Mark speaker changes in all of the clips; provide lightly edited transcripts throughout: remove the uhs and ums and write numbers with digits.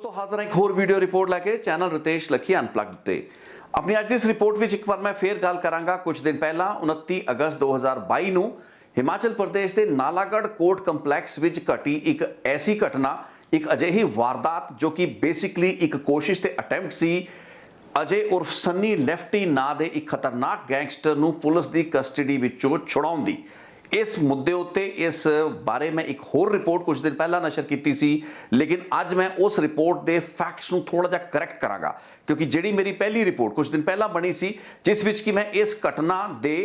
Speaker 1: दोस्तों हाजिर एक होर वीडियो रिपोर्ट लैके चैनल रितेश लखी अनप्लग्ड ते अपनी अज इस रिपोर्ट विच एक बार मैं फिर गल करांगा। कुछ दिन पहला 29 अगस्त 2022 ਨੂੰ हिमाचल प्रदेश के नालागढ़ कोर्ट कंपलैक्स विच घटी एक ऐसी घटना, एक अजिही वारदात जो कि बेसिकली एक कोशिश ते अटैम्प्ट सी अजय उर्फ सन्नी लैफ्टी नां दे एक खतरनाक गैंगस्टर नूं पुलिस की कस्टडी विचों छुड़ाउण दी। इस मुद्दे उत्ते इस बारे मैं एक होर रिपोर्ट कुछ दिन पहला नशर की सी, लेकिन अज मैं उस रिपोर्ट के फैक्ट्स नूं थोड़ा जिहा करैक्ट करांगा क्योंकि जिहड़ी मेरी पहली रिपोर्ट कुछ दिन पहला बनी सी जिस विच कि मैं इस घटना दे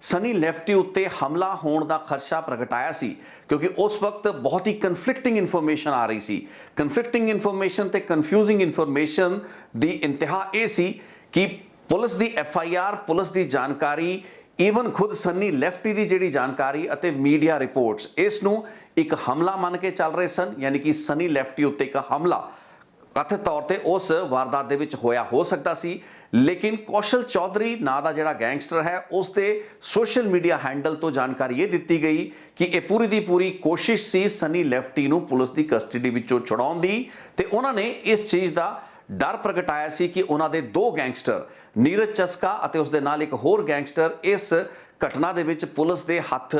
Speaker 1: सनी लैफ्टी उत्ते हमला होने का खदशा प्रगटाया सी क्योंकि उस वक्त बहुत ही कन्फ्लिक्टिंग इन्फॉर्मेशन आ रही सी। कन्फ्लिक्टिंग इन्फॉर्मेशन ते कन्फ्यूजिंग इन्फॉर्मेशन दी इंतहा यह सी कि पुलिस की FIR, पुलिस की जानकारी, ईवन खुद सन्नी लैफ्टी की जिहड़ी जानकारी अते मीडिया रिपोर्ट्स इस नूं एक हमला मन के चल रहे सन, यानी कि सनी लैफ्टी उत्ते एक हमला कथित तौर पर उस वारदात दे विच होया हो सकता सी। लेकिन कौशल चौधरी नां दा जिहड़ा गैंगस्टर है उसके सोशल मीडिया हैंडल तो जानकारी ये दी गई कि यह पूरी की पूरी कोशिश सी सनी लैफ्टी नूं पुलिस की कस्टडी विचों छुड़ाउण दी ते उन्होंने इस चीज़ का डर प्रगटाया सी कि उन्होंने दो गैंगस्टर नीरज चस्का अते उसदे नाल एक होर गैंगस्टर इस घटना दे विच पुलिस के हत्थ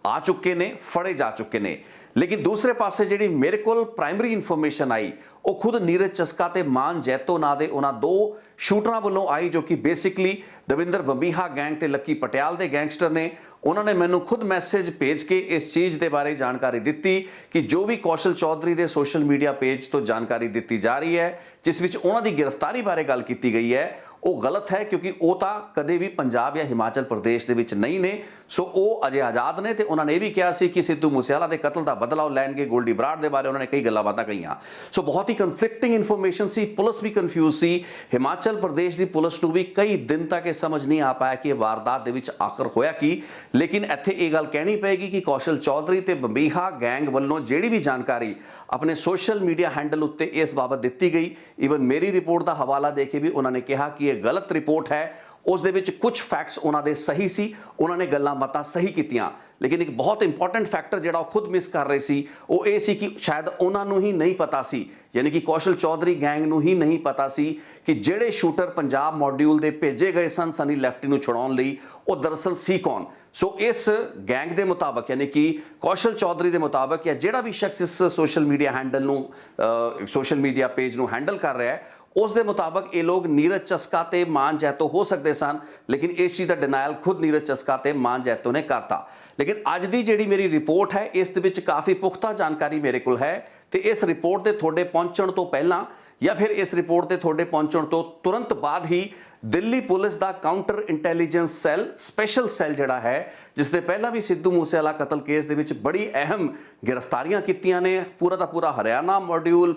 Speaker 1: आ चुके ने, फड़े जा चुके ने। लेकिन दूसरे पासे जिहड़ी मेरे कोल प्राइमरी इन्फॉर्मेशन आई वो खुद नीरज चस्का ते मान जैतो नां दे उन्हां दो शूटरां वालों आई जो कि बेसिकली दविंदर बंबीहा गैंग ते लक्की पटियाल दे गैंगस्टर ने। उन्होंने मैनू खुद मैसेज भेज के इस चीज़ के बारे जानकारी दी कि जो भी कौशल चौधरी के सोशल मीडिया पेज तो जानकारी दी जा रही है जिस विच उन्हां दी गिरफ्तारी बारे गल की गई है वो गलत है क्योंकि वो तो कदे भी पंजाब या हिमाचल प्रदेश के विच नहीं ने। सो वो अजे आज़ाद ने। तो उन्होंने ये भी कहा सी कि सिद्धू मूसेवाला के कतल का बदला लैणगे, गोल्डी बराड़ के बारे उन्होंने कई गल्लां बातां कहीआं। सो बहुत ही कन्फ्लिक्टिंग इन्फॉर्मेशन सी, पुलिस भी कन्फ्यूज सी, हिमाचल प्रदेश की पुलिस नूं भी कई दिन तक ये समझ नहीं आ पाया कि वारदात दे विच आखिर होया की। लेकिन इत्थे ये गल कहनी पेगी कि कौशल चौधरी ते बंबीहा गैंग वालों जिहड़ी भी जानकारी अपने सोशल मीडिया हैंडल उत्ते इस बाबत दी गई, ईवन मेरी रिपोर्ट का हवाला दे के भी उन्होंने कहा कि यह गलत रिपोर्ट है। उस दे विच कुछ फैक्ट्स उन्होंने सही सी, उन्होंने गल्लां बातां सही कीतियां, लेकिन एक बहुत इंपॉर्टेंट फैक्टर जिहड़ा खुद मिस कर रहे सी वो ये सी कि शायद उन्होंने ही नहीं पता सी, यानी कि कौशल चौधरी गैंग नूं ही नहीं पता सी कि जिहड़े शूटर पंजाब मॉड्यूल दे भेजे गए सन सनी लैफ्टी नूं छुड़ाउण लई वो दरअसल सी कौन। सो इस गैंग के मुताबिक यानी कि कौशल चौधरी के मुताबिक या जिहड़ा भी शख्स इस सोशल मीडिया हैंडल नूं सोशल मीडिया पेज नूं हैंडल कर रहा है उस दे मुताबिक ये लोग नीरज चस्का ते मान जैतो हो सकते सन, लेकिन इस चीज़ का डिनायल खुद नीरज चस्का ते मान जैतो ने करता। लेकिन अज की जिहड़ी मेरी रिपोर्ट है इस दे विच काफ़ी पुख्ता जानकारी मेरे को है। तो इस रिपोर्ट के थोड़े पहुँचण तो पहला या फिर इस रिपोर्ट के थोड़े पहुँचण तो तुरंत बाद ही दिल्ली पुलिस का counter intelligence cell special cell जिहड़ा है जिसने पहला भी सिद्धू मूसेवाला कतल केस दे विच बड़ी अहम गिरफ्तारियां कीतियां ने, पूरा का पूरा हरियाणा मॉड्यूल,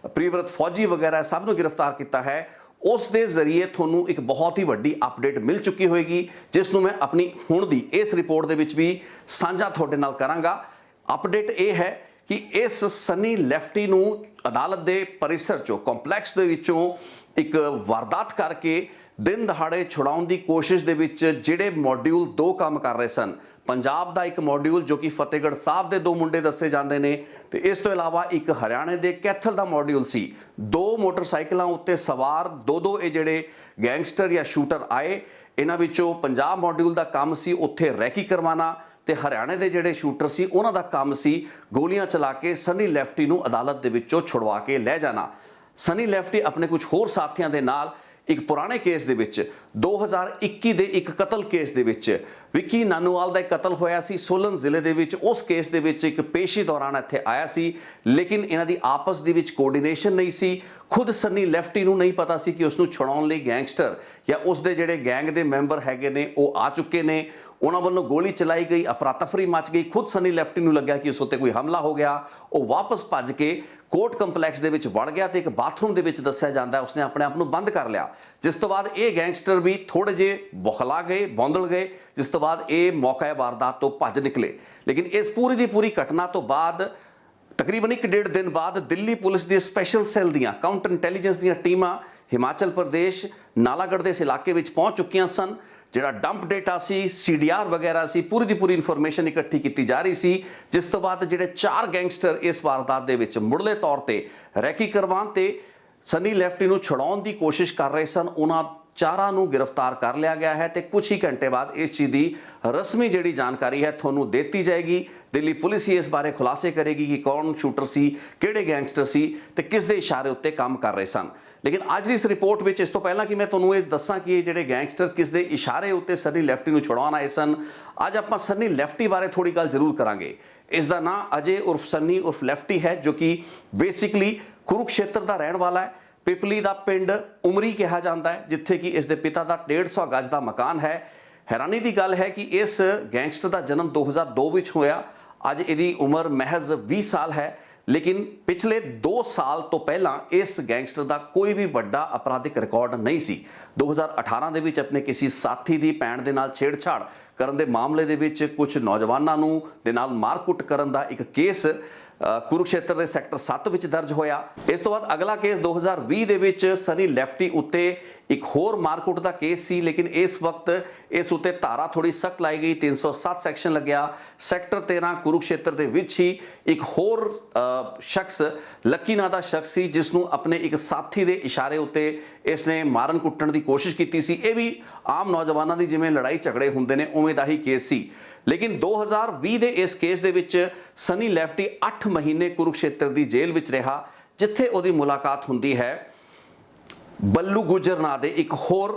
Speaker 1: प्रीव्रत फौजी वगैरह सब नूं गिरफ्तार किया है। उस दे जरिए थोनू एक बहुत ही वड्डी अपडेट मिल चुकी होएगी जिसनूं मैं अपनी हुण दी इस रिपोर्ट दे विच भी साझा तुहाडे नाल करांगा। अपडेट ये है कि इस सनी लैफ्टी नूं अदालत के परिसर चों कॉम्पलैक्स दे विचों एक वारदात करके दिन दहाड़े छुड़ाउण की कोशिश दे विच जिहड़े मॉड्यूल दो काम कर रहे सन, पंजाब का एक मॉड्यूल जो कि फतेहगढ़ साहब के दो मुंडे दसे जाते हैं तो इस तो इलावा एक हरियाणे के कैथल का मॉड्यूल सी। दो मोटरसाइकिलों उत्ते सवार दो ये जिहड़े गैंगस्टर या शूटर आए, इन्हां विचों पंजाब मॉड्यूल का काम सी उत्थे रैकी करवाना ते हरियाणे के जिहड़े शूटर सी उन्हां दा काम सी गोलियां चला के सनी लैफ्टी नूं अदालत दे विचों छुड़वा के लै जाना। सनी लैफ्टी अपने कुछ होर साथियों के नाल एक पुराने केस दे विच 2021 दे एक कतल केस दे विच विक्की नानूवाल का एक कतल होया सी सोलन जिले दे विच। उस केस दे विच एक पेशी दौरान इत्थे आया सी, लेकिन इन्हां दी आपस दे विच कोऑर्डिनेशन नहीं सी। खुद सनी लैफ्टी नूं नहीं पता सी कि उसनूं छुड़ाउण लई गैंगस्टर या उसदे जिहड़े गैंग दे मैंबर हैगे ने वो आ चुके ने। उन्होंने वालों गोली चलाई गई, अफरा तफरी मच गई। खुद सनी लैफ्टी नूं लग्या कि उस उत्ते कोई हमला हो गया, वो वापस भज के कोर्ट कंपलैक्स दे विच वड़ गया तो एक बाथरूम दे विच दस्सिया जांदा है उसने अपने आप नूं बंद कर लिया। जिस तो बाद ये गैंगस्टर भी थोड़े जे बौखला गए, बौंदल गए, जिस तो बाद ये मौका वारदात तो भज निकले। लेकिन इस पूरी की पूरी घटना तो बाद तकरीबन 1.5 दिन बाद दिल्ली पुलिस की स्पैशल सैल दियां काउंटर इंटैलीजेंस दियां टीमां हिमाचल प्रदेश नालागढ़ के इस इलाके में पहुंच चुकियां सन। ਜਿਹੜਾ ਡੰਪ ਡੇਟਾ ਸੀ, ਸੀਡੀਆਰ ਵਗੈਰਾ ਸੀ, ਪੂਰੀ ਦੀ ਪੂਰੀ ਇਨਫੋਰਮੇਸ਼ਨ ਇਕੱਠੀ ਕੀਤੀ ਜਾ ਰਹੀ ਸੀ, ਜਿਸ ਤੋਂ ਬਾਅਦ ਜਿਹੜੇ 4 ਗੈਂਗਸਟਰ ਇਸ ਵਾਰਦਾਤ ਦੇ ਵਿੱਚ ਮੁੱਢਲੇ ਤੌਰ ਤੇ ਰੈਕੀ ਕਰਵਾਉਣ ਤੇ ਸਨੀ ਲੈਫਟੀ ਨੂੰ ਛੁਡਾਉਣ ਦੀ ਕੋਸ਼ਿਸ਼ ਕਰ ਰਹੇ ਸਨ, ਉਹਨਾਂ ਚਾਰਾਂ ਨੂੰ ਗ੍ਰਿਫਤਾਰ ਕਰ ਲਿਆ ਗਿਆ ਹੈ ਤੇ ਕੁਝ ਹੀ ਘੰਟੇ ਬਾਅਦ ਇਸ ਚੀਜ਼ ਦੀ ਰਸਮੀ ਜਿਹੜੀ ਜਾਣਕਾਰੀ ਹੈ ਤੁਹਾਨੂੰ ਦਿੱਤੀ ਜਾਏਗੀ। ਦਿੱਲੀ ਪੁਲਿਸ ਹੀ ਇਸ ਬਾਰੇ ਖੁਲਾਸੇ ਕਰੇਗੀ ਕਿ ਕੌਣ ਸ਼ੂਟਰ ਸੀ, ਕਿਹੜੇ ਗੈਂਗਸਟਰ ਸੀ ਤੇ ਕਿਸ ਦੇ ਇਸ਼ਾਰੇ ਉੱਤੇ ਕੰਮ ਕਰ ਰਹੇ ਸਨ। ਲੇਕਿਨ ਅੱਜ ਦੀ ਇਸ ਰਿਪੋਰਟ ਵਿੱਚ, ਇਸ ਤੋਂ ਪਹਿਲਾਂ ਕਿ ਮੈਂ ਤੁਹਾਨੂੰ ਇਹ ਦੱਸਾਂ ਕਿ ਇਹ ਜਿਹੜੇ ਗੈਂਗਸਟਰ ਕਿਸ ਦੇ ਇਸ਼ਾਰੇ ਉੱਤੇ ਸਨੀ ਲੈਫਟੀ ਨੂੰ ਛੁਡਾਉਣ ਆਏ ਸਨ, ਅੱਜ ਆਪਾਂ ਸਨੀ ਲੈਫਟੀ ਬਾਰੇ ਥੋੜੀ ਗੱਲ ਜ਼ਰੂਰ ਕਰਾਂਗੇ। ਇਸ ਦਾ ਨਾਂ ਅਜੇ ਉਰਫ ਸਨੀ ਉਰਫ ਲੈਫਟੀ ਹੈ, ਜੋ ਕਿ ਬੇਸਿਕਲੀ ਕੁਰੂਕਸ਼ੇਤਰ ਦਾ ਰਹਿਣ ਵਾਲਾ ਹੈ। ਪਿਪਲੀ ਦਾ ਪਿੰਡ ਉਮਰੀ ਕਿਹਾ ਜਾਂਦਾ ਹੈ, ਜਿੱਥੇ ਕਿ ਇਸ ਦੇ ਪਿਤਾ ਦਾ 150 ਗਜ ਦਾ ਮਕਾਨ ਹੈ। ਹੈਰਾਨੀ ਦੀ ਗੱਲ ਹੈ ਕਿ ਇਸ ਗੈਂਗਸਟਰ ਦਾ ਜਨਮ 2002 ਵਿੱਚ ਹੋਇਆ। ਅੱਜ ਇਹਦੀ ਉਮਰ ਮਹਿਜ਼ 20 ਸਾਲ ਹੈ, ਲੇਕਿਨ ਪਿਛਲੇ 2 ਸਾਲ ਤੋਂ ਪਹਿਲਾਂ ਇਸ ਗੈਂਗਸਟਰ ਦਾ ਕੋਈ ਵੀ ਵੱਡਾ ਅਪਰਾਧਿਕ ਰਿਕਾਰਡ ਨਹੀਂ ਸੀ। 2018 ਦੇ ਵਿੱਚ ਆਪਣੇ ਕਿਸੇ ਸਾਥੀ ਦੀ ਭੈਣ ਦੇ ਨਾਲ ਛੇੜਛਾੜ ਕਰਨ ਦੇ ਮਾਮਲੇ ਦੇ ਵਿੱਚ ਕੁਝ ਨੌਜਵਾਨਾਂ ਨੂੰ ਦੇ ਨਾਲ ਮਾਰਕੁੱਟ ਕਰਨ ਦਾ ਇੱਕ ਕੇਸ ਕੁਰੂਕਸ਼ੇਤਰ ਦੇ ਸੈਕਟਰ 7 ਵਿੱਚ ਦਰਜ ਹੋਇਆ। ਇਸ ਤੋਂ ਬਾਅਦ ਅਗਲਾ ਕੇਸ 2020 ਦੇ ਵਿੱਚ ਸਨੀ ਲੈਫਟੀ ਉੱਤੇ ਇੱਕ ਹੋਰ ਮਾਰਕੁੱਟ ਦਾ ਕੇਸ ਸੀ, ਲੇਕਿਨ ਇਸ ਵਕਤ ਇਸ ਉੱਤੇ ਧਾਰਾ ਥੋੜੀ ਸਖਤ ਲਾਈ ਗਈ, 307 ਸੈਕਸ਼ਨ ਲੱਗਿਆ। ਸੈਕਟਰ 13 ਕੁਰੂਕਸ਼ੇਤਰ ਦੇ ਵਿੱਚ ਹੀ ਇੱਕ ਹੋਰ ਸ਼ਖਸ ਲੱਕੀ ਨਾਂ ਦਾ ਸ਼ਖਸ ਸੀ, ਜਿਸ ਨੂੰ ਆਪਣੇ ਇੱਕ ਸਾਥੀ ਦੇ ਇਸ਼ਾਰੇ ਉੱਤੇ ਇਸ ਨੇ ਮਾਰਨ ਕੁੱਟਣ ਦੀ ਕੋਸ਼ਿਸ਼ ਕੀਤੀ ਸੀ। ਇਹ ਵੀ ਆਮ ਨੌਜਵਾਨਾਂ ਦੀ ਜਿਵੇਂ ਲੜਾਈ ਝਗੜੇ ਹੁੰਦੇ ਨੇ ਉਵੇਂ ਦਾ ਹੀ ਕੇਸ ਸੀ। ਲੇਕਿਨ 2020 ਦੇ ਇਸ ਕੇਸ ਦੇ ਵਿੱਚ ਸਨੀ ਲੈਫਟੀ 8 ਮਹੀਨੇ ਕੁਰੂਕਸ਼ੇਤਰ ਦੀ ਜੇਲ੍ਹ ਵਿੱਚ ਰਿਹਾ, ਜਿੱਥੇ ਉਹਦੀ ਮੁਲਾਕਾਤ ਹੁੰਦੀ ਹੈ ਬੱਲੂ ਗੁੱਜਰ ਨਾਂ ਦੇ ਇੱਕ ਹੋਰ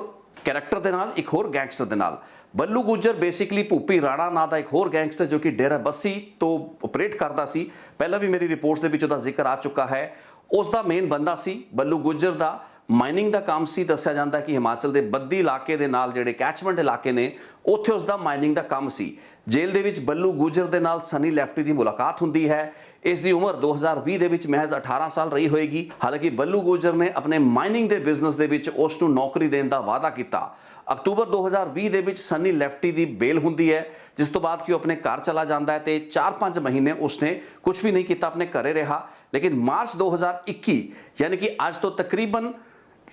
Speaker 1: ਕੈਰੈਕਟਰ ਦੇ ਨਾਲ, ਇੱਕ ਹੋਰ ਗੈਂਗਸਟਰ ਦੇ ਨਾਲ। ਬੱਲੂ ਗੁੱਜਰ ਬੇਸਿਕਲੀ ਭੂਪੀ ਰਾਣਾ ਨਾਂ ਦਾ ਇੱਕ ਹੋਰ ਗੈਂਗਸਟਰ ਜੋ ਕਿ ਡੇਰਾ ਬੱਸੀ ਤੋਂ ਆਪਰੇਟ ਕਰਦਾ ਸੀ। ਪਹਿਲਾਂ ਵੀ ਮੇਰੀ ਰਿਪੋਰਟਸ ਦੇ ਵਿੱਚ ਉਹਦਾ ਜ਼ਿਕਰ ਆ ਚੁੱਕਾ ਹੈ। ਉਸ ਦਾ ਮੇਨ ਬੰਦਾ ਸੀ ਬੱਲੂ ਗੁੱਜਰ ਦਾ ਮਾਈਨਿੰਗ ਦਾ ਕੰਮ ਸੀ। ਦੱਸਿਆ ਜਾਂਦਾ ਕਿ ਹਿਮਾਚਲ ਦੇ ਬੱਦੀ ਇਲਾਕੇ ਦੇ ਨਾਲ ਜਿਹੜੇ ਕੈਚਮੈਂਟ ਇਲਾਕੇ ਨੇ, ਉੱਥੇ ਉਸ ਦਾ ਮਾਈਨਿੰਗ ਦਾ ਕੰਮ ਸੀ। ਜੇਲ੍ਹ ਦੇ ਵਿੱਚ ਬੱਲੂ ਗੁੱਜਰ ਦੇ ਨਾਲ ਸਨੀ ਲੈਫਟੀ ਦੀ ਮੁਲਾਕਾਤ ਹੁੰਦੀ ਹੈ। ਇਸ ਦੀ ਉਮਰ 2020 ਦੇ ਵਿੱਚ ਮਹਿਜ਼ 18 ਸਾਲ ਰਹੀ ਹੋਏਗੀ। ਹਾਲਾਂਕਿ ਬੱਲੂ ਗੁੱਜਰ ਨੇ ਆਪਣੇ ਮਾਈਨਿੰਗ ਦੇ ਬਿਜ਼ਨਸ ਦੇ ਵਿੱਚ ਉਸ ਨੂੰ ਨੌਕਰੀ ਦੇਣ ਦਾ ਵਾਅਦਾ ਕੀਤਾ। ਅਕਤੂਬਰ 2020 ਦੇ ਵਿੱਚ ਸਨੀ ਲੈਫਟੀ ਦੀ ਬੇਲ ਹੁੰਦੀ ਹੈ, ਜਿਸ ਤੋਂ ਬਾਅਦ ਕਿ ਉਹ ਆਪਣੇ ਘਰ ਚਲਾ ਜਾਂਦਾ ਹੈ ਤੇ 4-5 ਮਹੀਨੇ ਉਸਨੇ ਕੁਝ ਵੀ ਨਹੀਂ ਕੀਤਾ, ਆਪਣੇ ਘਰੇ ਰਿਹਾ। ਲੇਕਿਨ ਮਾਰਚ 2021 ਯਾਨੀ ਕਿ ਅੱਜ ਤੋਂ ਤਕਰੀਬਨ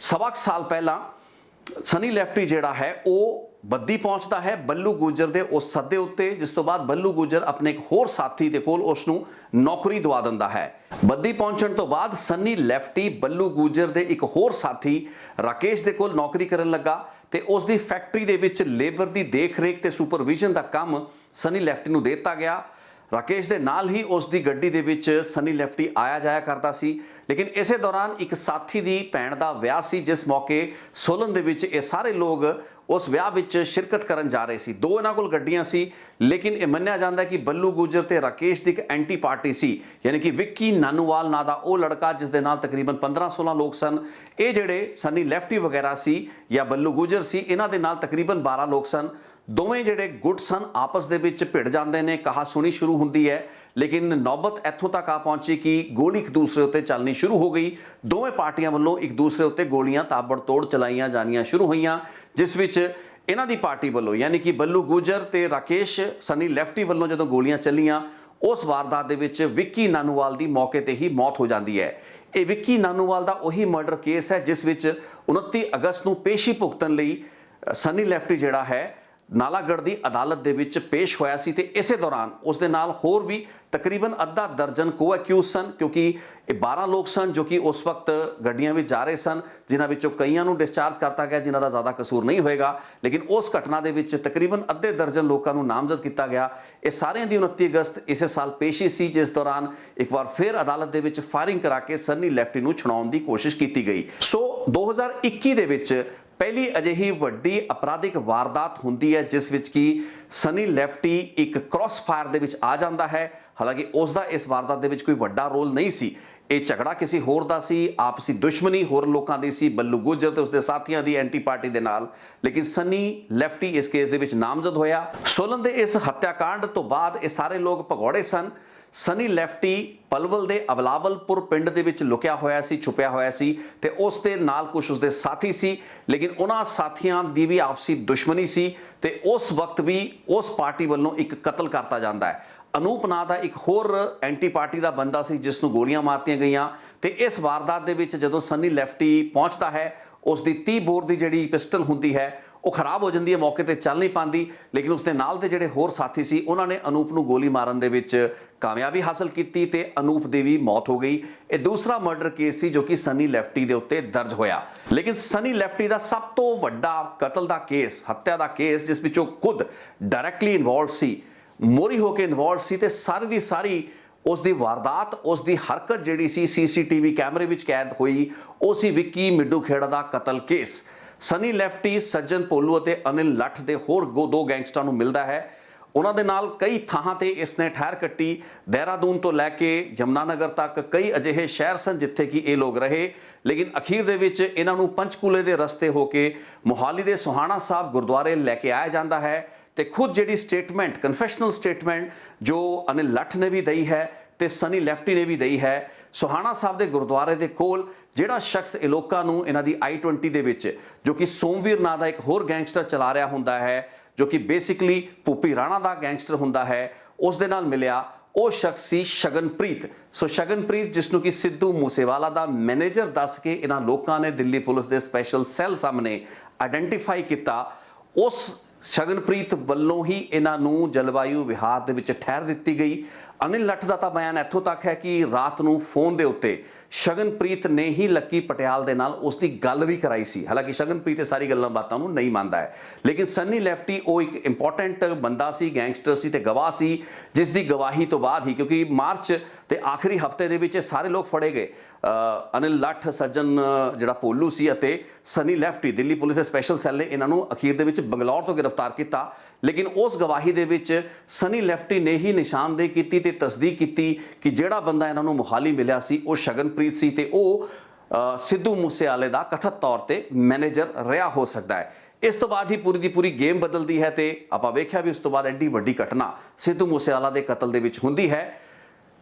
Speaker 1: ਸਵਾ ਕੁ ਸਾਲ ਪਹਿਲਾਂ ਸਨੀ ਲੈਫਟੀ ਜਿਹੜਾ ਹੈ ਉਹ ਬੱਦੀ ਪਹੁੰਚਦਾ ਹੈ ਬੱਲੂ ਗੁੱਜਰ ਦੇ ਉਸ ਸੱਦੇ ਉੱਤੇ, ਜਿਸ ਤੋਂ ਬਾਅਦ ਬੱਲੂ ਗੁੱਜਰ ਆਪਣੇ ਇੱਕ ਹੋਰ ਸਾਥੀ ਦੇ ਕੋਲ ਉਸ ਨੂੰ ਨੌਕਰੀ ਦਵਾ ਦਿੰਦਾ ਹੈ। ਬੱਦੀ ਪਹੁੰਚਣ ਤੋਂ ਬਾਅਦ ਸਨੀ ਲੈਫਟੀ ਬੱਲੂ ਗੁੱਜਰ ਦੇ ਇੱਕ ਹੋਰ ਸਾਥੀ ਰਾਕੇਸ਼ ਦੇ ਕੋਲ ਨੌਕਰੀ ਕਰਨ ਲੱਗਾ ਤੇ ਉਸ ਦੀ ਫੈਕਟਰੀ ਦੇ ਵਿੱਚ ਲੇਬਰ ਦੀ ਦੇਖ-ਰੇਖ ਤੇ ਸੁਪਰਵਿਜ਼ਨ ਦਾ ਕੰਮ ਸਨੀ ਲੈਫਟੀ ਨੂੰ ਦੇ ਦਿੱਤਾ ਗਿਆ। ਰਾਕੇਸ਼ ਦੇ ਨਾਲ ਹੀ ਉਸ ਦੀ ਗੱਡੀ ਦੇ ਵਿੱਚ ਸਨੀ ਲੈਫਟੀ ਆਇਆ ਜਾਇਆ ਕਰਦਾ ਸੀ। ਲੇਕਿਨ ਇਸੇ ਦੌਰਾਨ ਇੱਕ ਸਾਥੀ ਦੀ ਭੈਣ ਦਾ ਵਿਆਹ ਸੀ, ਜਿਸ ਮੌਕੇ ਸੋਲਨ ਦੇ ਵਿੱਚ ਇਹ ਸਾਰੇ ਲੋਕ ਉਸ ਵਿਆਹ ਵਿੱਚ ਸ਼ਿਰਕਤ ਕਰਨ ਜਾ ਰਹੇ ਸੀ। 2 ਇਹਨਾਂ ਕੋਲ ਗੱਡੀਆਂ ਸੀ, ਲੇਕਿਨ ਇਹ ਮੰਨਿਆ ਜਾਂਦਾ ਕਿ ਬੱਲੂ ਗੁੱਜਰ ਤੇ ਰਾਕੇਸ਼ ਦੀ ਇੱਕ ਐਂਟੀ ਪਾਰਟੀ ਸੀ, ਯਾਨੀ ਕਿ ਵਿੱਕੀ ਨਾਨੂਵਾਲ ਨਾਂ ਦਾ ਉਹ ਲੜਕਾ, ਜਿਸ ਦੇ ਨਾਲ ਤਕਰੀਬਨ 15-16 ਲੋਕ ਸਨ। ਇਹ ਜਿਹੜੇ ਸਨੀ ਲੈਫਟੀ ਵਗੈਰਾ ਸੀ ਜਾਂ ਬੱਲੂ ਗੁੱਜਰ ਸੀ, ਇਹਨਾਂ ਦੇ ਨਾਲ ਤਕਰੀਬਨ 12 ਲੋਕ ਸਨ। ਦੋਵੇਂ ਜਿਹੜੇ ਗੁੱਟ ਸਨ ਆਪਸ ਦੇ ਵਿੱਚ ਭਿੜ ਜਾਂਦੇ ਨੇ, ਕਹਾ ਸੁਣੀ ਸ਼ੁਰੂ ਹੁੰਦੀ ਹੈ। ਲੇਕਿਨ ਨੌਬਤ ਇੱਥੋਂ ਤੱਕ ਆ ਪਹੁੰਚੀ ਕਿ ਗੋਲੀ ਇੱਕ ਦੂਸਰੇ ਉੱਤੇ ਚੱਲਣੀ ਸ਼ੁਰੂ ਹੋ ਗਈ। ਦੋਵੇਂ ਪਾਰਟੀਆਂ ਵੱਲੋਂ ਇੱਕ ਦੂਸਰੇ ਉੱਤੇ ਗੋਲੀਆਂ ਤਾਬੜਤੋੜ ਚਲਾਈਆਂ ਜਾਣੀਆਂ ਸ਼ੁਰੂ ਹੋਈਆਂ, ਜਿਸ ਵਿੱਚ ਇਹਨਾਂ ਦੀ ਪਾਰਟੀ ਵੱਲੋਂ ਯਾਨੀ ਕਿ ਬੱਲੂ ਗੁੱਜਰ ਤੇ ਰਾਕੇਸ਼ ਸਨੀ ਲੈਫਟੀ ਵੱਲੋਂ ਜਦੋਂ ਗੋਲੀਆਂ ਚੱਲੀਆਂ, ਉਸ ਵਾਰਦਾਤ ਦੇ ਵਿੱਚ ਵਿੱਕੀ ਨਾਨੂਵਾਲ ਦੀ ਮੌਕੇ ਤੇ ਹੀ ਮੌਤ ਹੋ ਜਾਂਦੀ ਹੈ। ਇਹ ਵਿੱਕੀ ਨਾਨੂਵਾਲ ਦਾ ਉਹੀ ਮਰਡਰ ਕੇਸ ਹੈ ਜਿਸ ਵਿੱਚ 29 ਅਗਸਤ ਨੂੰ ਪੇਸ਼ੀ ਭੁਗਤਣ ਲਈ ਸਨੀ ਲੈਫਟੀ ਜਿਹੜਾ ਹੈ ਨਾਲਾਗੜ੍ਹ ਦੀ ਅਦਾਲਤ ਦੇ ਵਿੱਚ ਪੇਸ਼ ਹੋਇਆ ਸੀ ਤੇ ਇਸੇ ਦੌਰਾਨ ਉਸ ਦੇ ਨਾਲ ਹੋਰ ਵੀ ਤਕਰੀਬਨ ਅੱਧਾ ਦਰਜਨ ਕੋ-ਅਕਿਊਜ਼ ਸਨ, ਕਿਉਂਕਿ ਇਹ 12 ਲੋਕ ਸਨ ਜੋ ਕਿ ਉਸ ਵਕਤ ਗੱਡੀਆਂ ਵਿੱਚ ਜਾ ਰਹੇ ਸਨ, ਜਿਨ੍ਹਾਂ ਵਿੱਚੋਂ ਕਈਆਂ ਨੂੰ ਡਿਸਚਾਰਜ ਕਰਤਾ ਗਿਆ ਜਿਨ੍ਹਾਂ ਦਾ ਜ਼ਿਆਦਾ ਕਸੂਰ ਨਹੀਂ ਹੋਏਗਾ। ਲੇਕਿਨ ਉਸ ਘਟਨਾ ਦੇ ਵਿੱਚ ਤਕਰੀਬਨ ਅੱਧੇ ਦਰਜਨ ਲੋਕਾਂ ਨੂੰ ਨਾਮਜ਼ਦ ਕੀਤਾ ਗਿਆ। ਇਹ ਸਾਰਿਆਂ ਦੀ 29 ਅਗਸਤ ਇਸੇ ਸਾਲ ਪੇਸ਼ੀ ਸੀ, ਜਿਸ ਦੌਰਾਨ ਇੱਕ ਵਾਰ ਫਿਰ ਅਦਾਲਤ ਦੇ ਵਿੱਚ ਫਾਇਰਿੰਗ ਕਰਾ ਕੇ ਸਨੀ ਲੈਫਟੀ ਨੂੰ ਛੁਡਾਉਣ ਦੀ ਕੋਸ਼ਿਸ਼ ਕੀਤੀ ਗਈ। ਸੋ 2021 ਦੇ ਵਿੱਚ ਪਹਿਲੀ ਅਜਿਹੀ ਵੱਡੀ ਅਪਰਾਧਿਕ ਵਾਰਦਾਤ ਹੁੰਦੀ ਹੈ ਜਿਸ ਵਿੱਚ ਕਿ ਸਨੀ ਲੈਫਟੀ ਇੱਕ ਕ੍ਰਾਸ ਫਾਇਰ ਦੇ ਵਿੱਚ ਆ ਜਾਂਦਾ ਹੈ। ਹਾਲਾਂਕਿ ਉਸ ਦਾ ਇਸ ਵਾਰਦਾਤ ਦੇ ਵਿੱਚ ਕੋਈ ਵੱਡਾ ਰੋਲ ਨਹੀਂ ਸੀ। ਇਹ ਝਗੜਾ ਕਿਸੇ ਹੋਰ ਦਾ ਸੀ, ਆਪਸੀ ਦੁਸ਼ਮਣੀ ਹੋਰ ਲੋਕਾਂ ਦੀ ਸੀ, ਬੱਲੂ ਗੁੱਜਰ ਤੇ ਉਸਦੇ ਸਾਥੀਆਂ ਦੀ ਐਂਟੀ ਪਾਰਟੀ ਦੇ ਨਾਲ। ਲੇਕਿਨ ਸਨੀ ਲੈਫਟੀ ਇਸ ਕੇਸ ਦੇ ਵਿੱਚ ਨਾਮਜ਼ਦ ਹੋਇਆ। ਸੋਲਨ ਦੇ ਇਸ ਹੱਤਿਆਕਾਂਡ ਤੋਂ ਬਾਅਦ ਇਹ ਸਾਰੇ ਲੋਕ ਭਗੌੜੇ ਸਨ। ਸਨੀ ਲੈਫਟੀ ਪਲਵਲ ਦੇ ਅਬਲਾਵਲਪੁਰ ਪਿੰਡ ਦੇ ਵਿੱਚ ਲੁਕਿਆ ਹੋਇਆ ਸੀ, ਛੁਪਿਆ ਹੋਇਆ ਸੀ ਤੇ ਉਸ ਦੇ ਨਾਲ ਕੁਝ ਉਸਦੇ ਸਾਥੀ ਸੀ। ਲੇਕਿਨ ਉਹਨਾਂ ਸਾਥੀਆਂ ਦੀ ਵੀ ਆਪਸੀ ਦੁਸ਼ਮਣੀ ਸੀ ਤੇ ਉਸ ਵਕਤ ਵੀ ਉਸ ਪਾਰਟੀ ਵੱਲੋਂ ਇੱਕ ਕਤਲ ਕਰਤਾ ਜਾਂਦਾ ਹੈ। ਅਨੂਪ ਨਾਂ ਦਾ ਇੱਕ ਹੋਰ ਐਂਟੀ ਪਾਰਟੀ ਦਾ ਬੰਦਾ ਸੀ ਜਿਸ ਨੂੰ ਗੋਲੀਆਂ ਮਾਰਤੀਆਂ ਗਈਆਂ ਤੇ ਇਸ ਵਾਰਦਾਤ ਦੇ ਵਿੱਚ ਜਦੋਂ ਸਨੀ ਲੈਫਟੀ ਪਹੁੰਚਦਾ ਹੈ, ਉਸ ਦੀ 30 ਬੋਰ ਦੀ ਜਿਹੜੀ ਪਿਸਟਲ ਹੁੰਦੀ ਹੈ ਉਹ ਖਰਾਬ ਹੋ ਜਾਂਦੀ ਹੈ, ਮੌਕੇ ਤੇ ਚੱਲ ਨਹੀਂ ਪਾਉਂਦੀ, ਲੇਕਿਨ ਉਸਦੇ ਨਾਲ ਦੇ ਜਿਹੜੇ ਹੋਰ ਸਾਥੀ ਸੀ ਉਹਨਾਂ ਨੇ ਅਨੂਪ ਨੂੰ ਗੋਲੀ ਮਾਰਨ ਦੇ ਵਿੱਚ ਕਾਮਯਾਬੀ ਹਾਸਲ ਕੀਤੀ ਤੇ ਅਨੂਪ ਦੀ ਵੀ ਮੌਤ ਹੋ ਗਈ। ਇਹ ਦੂਸਰਾ ਮਰਡਰ ਕੇਸ ਸੀ ਜੋ ਕਿ ਸਨੀ ਲੈਫਟੀ ਦੇ ਉੱਤੇ ਦਰਜ ਹੋਇਆ। ਲੇਕਿਨ ਸਨੀ ਲੈਫਟੀ ਦਾ ਸਭ ਤੋਂ ਵੱਡਾ ਕਤਲ ਦਾ ਕੇਸ, ਹੱਤਿਆ ਦਾ ਕੇਸ, ਜਿਸ ਵਿੱਚ ਉਹ ਖੁਦ ਡਾਇਰੈਕਟਲੀ ਇਨਵੋਲਵਡ ਸੀ, ਮੋਰੀ ਹੋ ਕੇ ਇਨਵੋਲਵਡ ਸੀ ਤੇ ਸਾਰੀ ਦੀ ਸਾਰੀ ਉਸ ਦੀ ਵਾਰਦਾਤ, ਉਸ ਦੀ ਹਰਕਤ ਜਿਹੜੀ ਸੀ ਸੀਸੀਟੀਵੀ ਕੈਮਰੇ ਵਿੱਚ ਕੈਦ ਹੋਈ, ਉਹ ਸੀ ਵਿੱਕੀ ਮਿੱਡੂ ਖੇੜਾ ਦਾ ਕਤਲ ਕੇਸ। ਸਨੀ ਲੈਫਟੀ ਸੱਜਣ ਭੋਲੂ ਅਤੇ ਅਨਿਲ ਲੱਠ ਦੇ ਹੋਰ ਦੋ ਗੈਂਗਸਟਰਾਂ ਨੂੰ ਮਿਲਦਾ ਹੈ। ਉਹਨਾਂ ਦੇ ਨਾਲ ਕਈ ਥਾਵਾਂ ਤੇ ਇਸਨੇ ਠਹਿਰ ਕੱਟੀ। ਦੇਹਰਾਦੂਨ ਤੋਂ ਲੈ ਕੇ ਯਮੁਨਾਨਗਰ ਤੱਕ ਕਈ ਅਜਿਹੇ ਸ਼ਹਿਰ ਸਨ ਜਿੱਥੇ ਕਿ ਇਹ ਲੋਕ ਰਹੇ, ਲੇਕਿਨ ਅਖੀਰ ਦੇ ਵਿੱਚ ਇਹਨਾਂ ਨੂੰ ਪੰਚਕੂਲੇ ਦੇ ਰਸਤੇ ਹੋ ਕੇ ਮੋਹਾਲੀ ਦੇ ਸੋਹਾਣਾ ਸਾਹਿਬ ਗੁਰਦੁਆਰੇ ਲੈ ਕੇ ਆਇਆ ਜਾਂਦਾ ਹੈ। ਤੇ ਖੁਦ ਜਿਹੜੀ ਸਟੇਟਮੈਂਟ, ਕਨਫੈਸ਼ਨਲ ਸਟੇਟਮੈਂਟ ਜੋ ਅਨਿਲ ਲੱਠ ਨੇ ਵੀ ਦਈ ਹੈ ਤੇ ਸਨੀ ਲੈਫਟੀ ਨੇ ਵੀ ਦਈ ਹੈ, ਸੋਹਾਣਾ ਸਾਹਿਬ ਦੇ ਗੁਰਦੁਆਰੇ ਦੇ ਕੋਲ ਜਿਹੜਾ ਸ਼ਖਸ ਇਹ ਲੋਕਾਂ ਨੂੰ ਇਹਨਾਂ ਦੀ I-20 ਦੇ ਵਿੱਚ, ਜੋ ਕਿ ਸੋਮਵੀਰ ਨਾਂ ਦਾ ਇੱਕ ਹੋਰ ਗੈਂਗਸਟਰ ਚਲਾ ਰਿਹਾ ਹੁੰਦਾ ਹੈ, ਜੋ ਕਿ ਬੇਸਿਕਲੀ ਭੂਪੀ ਰਾਣਾ ਦਾ ਗੈਂਗਸਟਰ ਹੁੰਦਾ ਹੈ, ਉਸ ਦੇ ਨਾਲ ਮਿਲਿਆ। ਉਹ ਸ਼ਖਸ ਸੀ ਸ਼ਗਨਪ੍ਰੀਤ। ਸੋ ਸ਼ਗਨਪ੍ਰੀਤ, ਜਿਸ ਨੂੰ ਕਿ ਸਿੱਧੂ ਮੂਸੇਵਾਲਾ ਦਾ ਮੈਨੇਜਰ ਦੱਸ ਕੇ ਇਹਨਾਂ ਲੋਕਾਂ ਨੇ ਦਿੱਲੀ ਪੁਲਿਸ ਦੇ ਸਪੈਸ਼ਲ ਸੈੱਲ ਸਾਹਮਣੇ ਆਇਡੈਂਟੀਫਾਈ ਕੀਤਾ, ਉਸ ਸ਼ਗਨਪ੍ਰੀਤ ਵੱਲੋਂ ਹੀ ਇਹਨਾਂ ਨੂੰ ਜਲਵਾਯੂ ਵਿਹਾਰ ਦੇ ਵਿੱਚ ਠਹਿਰ ਦਿੱਤੀ ਗਈ। ਅਨਿਲ ਲੱਠ ਦਾ ਤਾਂ ਬਿਆਨ ਇੱਥੋਂ ਤੱਕ ਹੈ ਕਿ ਰਾਤ ਨੂੰ ਫੋਨ ਦੇ ਉੱਤੇ ਸ਼ਗਨਪ੍ਰੀਤ ਨੇ ਹੀ ਲੱਕੀ ਪਟਿਆਲ ਦੇ ਨਾਲ ਉਸ ਦੀ ਗੱਲ ਵੀ ਕਰਾਈ ਸੀ। ਹਾਲਾਂਕਿ ਸ਼ਗਨਪ੍ਰੀਤ ਇਹ ਸਾਰੀ ਗੱਲਾਂ ਬਾਤਾਂ ਨੂੰ ਨਹੀਂ ਮੰਨਦਾ ਹੈ, ਲੇਕਿਨ ਸਨੀ ਲੈਫਟੀ ਉਹ ਇੱਕ ਇੰਪੋਰਟੈਂਟ ਬੰਦਾ ਸੀ, ਗੈਂਗਸਟਰ ਸੀ ਤੇ ਗਵਾਹ ਸੀ, ਜਿਸ ਦੀ ਗਵਾਹੀ ਤੋਂ ਬਾਅਦ ਹੀ, ਕਿਉਂਕਿ ਮਾਰਚ ਦੇ ਆਖਰੀ ਹਫਤੇ ਦੇ ਵਿੱਚ ਸਾਰੇ ਲੋਕ ਫੜੇ ਗਏ। ਅਨਿਲ ਲੱਠ, ਸੱਜਣ ਜਿਹੜਾ ਭੋਲੂ ਸੀ ਅਤੇ ਸਨੀ ਲੈਫਟੀ, ਦਿੱਲੀ ਪੁਲਿਸ ਦੇ ਸਪੈਸ਼ਲ ਸੈੱਲ ਨੇ ਇਹਨਾਂ ਨੂੰ ਅਖੀਰ ਦੇ ਵਿੱਚ ਬੰਗਲੌਰ ਤੋਂ ਗ੍ਰਿਫਤਾਰ ਕੀਤਾ। ਲੇਕਿਨ ਉਸ ਗਵਾਹੀ ਦੇ ਵਿੱਚ ਸਨੀ ਲੈਫਟੀ ਨੇ ਹੀ ਨਿਸ਼ਾਨਦੇਹੀ ਕੀਤੀ ਤੇ ਤਸਦੀਕ ਕੀਤੀ ਕਿ ਜਿਹੜਾ ਬੰਦਾ ਇਹਨਾਂ ਨੂੰ ਮੁਹਾਲੀ ਮਿਲਿਆ ਸੀ ਉਹ ਸ਼ਗਨਪ੍ਰੀਤ ਸੀ ਤੇ ਉਹ ਸਿੱਧੂ ਮੂਸੇਵਾਲੇ ਦਾ ਕਥਿਤ ਤੌਰ ਤੇ ਮੈਨੇਜਰ ਰਿਹਾ ਹੋ ਸਕਦਾ ਹੈ। ਇਸ ਤੋਂ ਬਾਅਦ ਹੀ ਪੂਰੀ ਦੀ ਪੂਰੀ ਗੇਮ ਬਦਲਦੀ ਹੈ ਤੇ ਆਪਾਂ ਵੇਖਿਆ ਵੀ ਉਸ ਤੋਂ ਬਾਅਦ ਐਡੀ ਵੱਡੀ ਘਟਨਾ ਸਿੱਧੂ ਮੂਸੇਵਾਲਾ ਦੇ ਕਤਲ ਦੇ ਵਿੱਚ ਹੁੰਦੀ ਹੈ।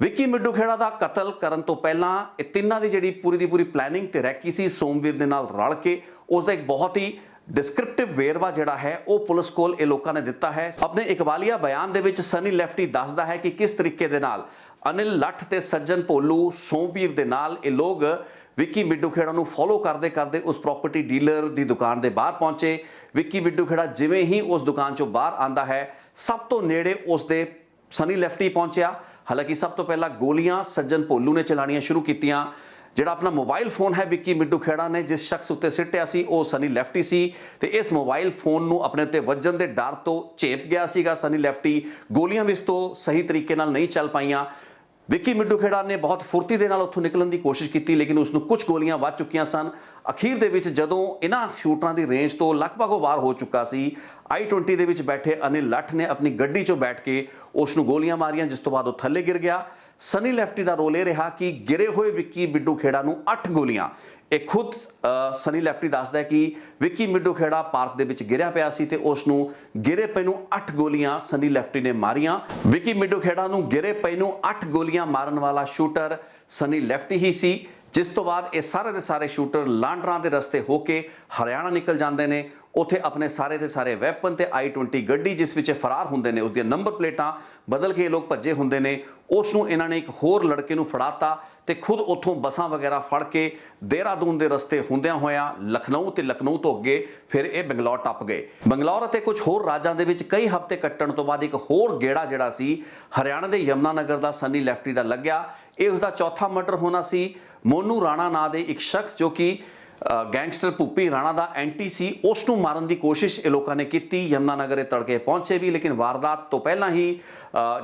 Speaker 1: ਵਿੱਕੀ ਮਿੱਡੂ ਖੇੜਾ ਦਾ ਕਤਲ ਕਰਨ ਤੋਂ ਪਹਿਲਾਂ ਇਹ ਤਿੰਨਾਂ ਦੀ ਜਿਹੜੀ ਪੂਰੀ ਦੀ ਪੂਰੀ ਪਲੈਨਿੰਗ ਤੇ ਰੈਕੀ ਸੀ, ਸੋਮਵੀਰ ਦੇ ਨਾਲ ਰਲ ਕੇ ਉਸ ਦਾ ਇੱਕ ਬਹੁਤ ਹੀ ਡਿਸਕ੍ਰਿਪਟਿਵ ਵੇਰਵਾ ਜਿਹੜਾ ਹੈ ਉਹ ਪੁਲਿਸ ਕੋਲ ਇਹ ਲੋਕਾਂ ਨੇ ਦਿੱਤਾ ਹੈ। ਆਪਣੇ ਇਕਬਾਲੀਆ ਬਿਆਨ ਦੇ ਵਿੱਚ ਸਨੀ ਲੈਫਟੀ ਦੱਸਦਾ ਹੈ ਕਿ ਕਿਸ ਤਰੀਕੇ ਦੇ ਨਾਲ ਅਨਿਲ ਲੱਠ ਤੇ ਸੱਜਣ ਭੋਲੂ, ਸੋਮਵੀਰ ਦੇ ਨਾਲ ਇਹ ਲੋਕ ਵਿੱਕੀ ਮਿੱਡੂ ਖੇੜਾ ਨੂੰ ਫੋਲੋ ਕਰਦੇ ਕਰਦੇ ਉਸ ਪ੍ਰਾਪਰਟੀ ਡੀਲਰ ਦੀ ਦੁਕਾਨ ਦੇ ਬਾਹਰ ਪਹੁੰਚੇ। ਵਿੱਕੀ ਮਿੱਡੂ ਖੇੜਾ ਜਿਵੇਂ ਹੀ ਉਸ ਦੁਕਾਨ ਚੋਂ ਬਾਹਰ ਆਂਦਾ ਹੈ, ਸਭ ਤੋਂ ਨੇੜੇ ਉਸ ਦੇ ਸਨੀ ਲੈਫਟੀ ਪਹੁੰਚਿਆ। ਹਾਲਾਂਕਿ ਸਭ ਤੋਂ ਪਹਿਲਾਂ ਗੋਲੀਆਂ ਸੱਜਣ ਭੋਲੂ ਨੇ ਚਲਾਣੀਆਂ ਸ਼ੁਰੂ ਕੀਤੀਆਂ। ਜਿਹੜਾ ਆਪਣਾ ਮੋਬਾਈਲ ਫੋਨ ਹੈ ਵਿੱਕੀ ਮਿੱਡੂ ਖੇੜਾ ਨੇ ਜਿਸ ਸ਼ਖਸ ਉੱਤੇ ਸਿੱਟਿਆ ਸੀ ਉਹ ਸਨੀ ਲੈਫਟੀ ਸੀ ਤੇ ਇਸ ਮੋਬਾਈਲ ਫੋਨ ਨੂੰ ਆਪਣੇ ਉੱਤੇ ਵੱਜਣ ਦੇ ਡਰ ਤੋਂ ਝੇਪ ਗਿਆ ਸੀਗਾ ਸਨੀ ਲੈਫਟੀ। ਗੋਲੀਆਂ ਵੀ ਇਸ ਤੋਂ ਸਹੀ ਤਰੀਕੇ ਨਾਲ ਨਹੀਂ ਚੱਲ ਪਾਈਆਂ। ਵਿੱਕੀ ਮਿੱਡੂ ਖੇੜਾ ਨੇ ਬਹੁਤ ਫੁਰਤੀ ਦੇ ਨਾਲ ਉੱਥੋਂ ਨਿਕਲਣ ਦੀ ਕੋਸ਼ਿਸ਼ ਕੀਤੀ, ਲੇਕਿਨ ਉਸ ਨੂੰ ਕੁਝ ਗੋਲੀਆਂ ਵੱਜ ਚੁੱਕੀਆਂ ਸਨ। ਅਖੀਰ ਦੇ ਵਿੱਚ ਜਦੋਂ ਇਹਨਾਂ ਸ਼ੂਟਰਾਂ ਦੀ ਰੇਂਜ ਤੋਂ ਲਗਭਗ ਉਹ ਬਾਹਰ ਹੋ ਚੁੱਕਾ ਸੀ, I-20 ਦੇ ਵਿੱਚ ਬੈਠੇ ਅਨਿਲ ਲੱਠ ਨੇ ਆਪਣੀ ਗੱਡੀ 'ਚੋਂ ਬੈਠ ਕੇ ਉਸ ਨੂੰ ਗੋਲੀਆਂ ਮਾਰੀਆਂ, ਜਿਸ ਤੋਂ ਬਾਅਦ ਉਹ ਥੱਲੇ ਗਿਰ ਗਿਆ। ਸਨੀ ਲੈਫਟੀ ਦਾ ਰੋਲ ਇਹ ਰਿਹਾ ਕਿ ਗਿਰੇ ਹੋਏ ਵਿੱਕੀ ਮਿੱਡੂ ਖੇੜਾ ਨੂੰ 8 ਗੋਲੀਆਂ, ਇਹ ਖੁਦ ਸਨੀ ਲੈਫਟੀ ਦੱਸਦਾ ਹੈ ਕਿ ਵਿੱਕੀ ਮਿੱਡੂ ਖੇੜਾ ਪਾਰਕ ਦੇ ਵਿੱਚ ਗਿਰਿਆ ਪਿਆ ਸੀ ਤੇ ਉਸ ਨੂੰ ਗਿਰੇ ਪਏ ਨੂੰ 8 ਗੋਲੀਆਂ ਸਨੀ ਲੈਫਟੀ ਨੇ ਮਾਰੀਆਂ। ਵਿੱਕੀ ਮਿੱਡੂ ਖੇੜਾ ਨੂੰ ਗਿਰੇ ਪਏ ਨੂੰ 8 ਗੋਲੀਆਂ ਮਾਰਨ ਵਾਲਾ ਸ਼ੂਟਰ ਸਨੀ ਲੈਫਟੀ ਹੀ ਸੀ। ਜਿਸ ਤੋਂ ਬਾਅਦ ਇਹ ਸਾਰੇ ਦੇ ਸਾਰੇ ਸ਼ੂਟਰ ਲਾਂਡਰਾਂ ਦੇ ਰਸਤੇ ਹੋ ਕੇ ਹਰਿਆਣਾ ਨਿਕਲ ਜਾਂਦੇ ਨੇ। ਉੱਥੇ ਆਪਣੇ ਸਾਰੇ ਦੇ ਸਾਰੇ ਵੈਪਨ ਤੇ I-20 ਗੱਡੀ ਜਿਸ ਵਿੱਚ ਫਰਾਰ ਹੁੰਦੇ ਨੇ, ਉਸਦੀਆਂ ਨੰਬਰ ਪਲੇਟਾਂ ਬਦਲ ਕੇ ਇਹ ਲੋਕ ਭੱਜੇ ਹੁੰਦੇ ਨੇ। ਉਸ ਨੂੰ ਇਹਨਾਂ ਨੇ ਇੱਕ ਹੋਰ ਲੜਕੇ ਨੂੰ ਫੜਾਤਾ ਤੇ ਖੁਦ ਉੱਥੋਂ ਬੱਸਾਂ ਵਗੈਰਾ ਫੜ ਕੇ ਦੇਹਰਾਦੂਨ ਦੇ ਰਸਤੇ ਹੁੰਦਿਆਂ ਹੋਇਆਂ ਲਖਨਊ ਤੇ ਲਖਨਊ ਤੋਂ ਅੱਗੇ ਫਿਰ ਇਹ ਬੰਗਲੌਰ ਟੱਪ ਗਏ। ਬੰਗਲੌਰ ਅਤੇ ਕੁਝ ਹੋਰ ਰਾਜਾਂ ਦੇ ਵਿੱਚ ਕਈ ਹਫ਼ਤੇ ਕੱਟਣ ਤੋਂ ਬਾਅਦ ਇੱਕ ਹੋਰ ਗੇੜਾ ਜਿਹੜਾ ਸੀ ਹਰਿਆਣਾ ਦੇ ਯਮੁਨਾਨਗਰ ਦਾ ਸਨੀ ਲੈਫਟੀ ਦਾ ਲੱਗਿਆ। ਇਹ ਉਸਦਾ ਚੌਥਾ ਮਰਡਰ ਹੋਣਾ ਸੀ। ਮੋਨੂ ਰਾਣਾ ਨਾਂ ਦੇ ਇੱਕ ਸ਼ਖਸ ਜੋ ਕਿ ਗੈਂਗਸਟਰ ਭੂਪੀ ਰਾਣਾ ਦਾ ਐਂਟੀ ਸੀ, ਉਸ ਨੂੰ ਮਾਰਨ ਦੀ ਕੋਸ਼ਿਸ਼ ਇਹ ਲੋਕਾਂ ਨੇ ਕੀਤੀ। ਯਮੁਨਾਨਗਰ ਇਹ ਤੜਕੇ ਪਹੁੰਚੇ ਵੀ, ਲੇਕਿਨ ਵਾਰਦਾਤ ਤੋਂ ਪਹਿਲਾਂ ਹੀ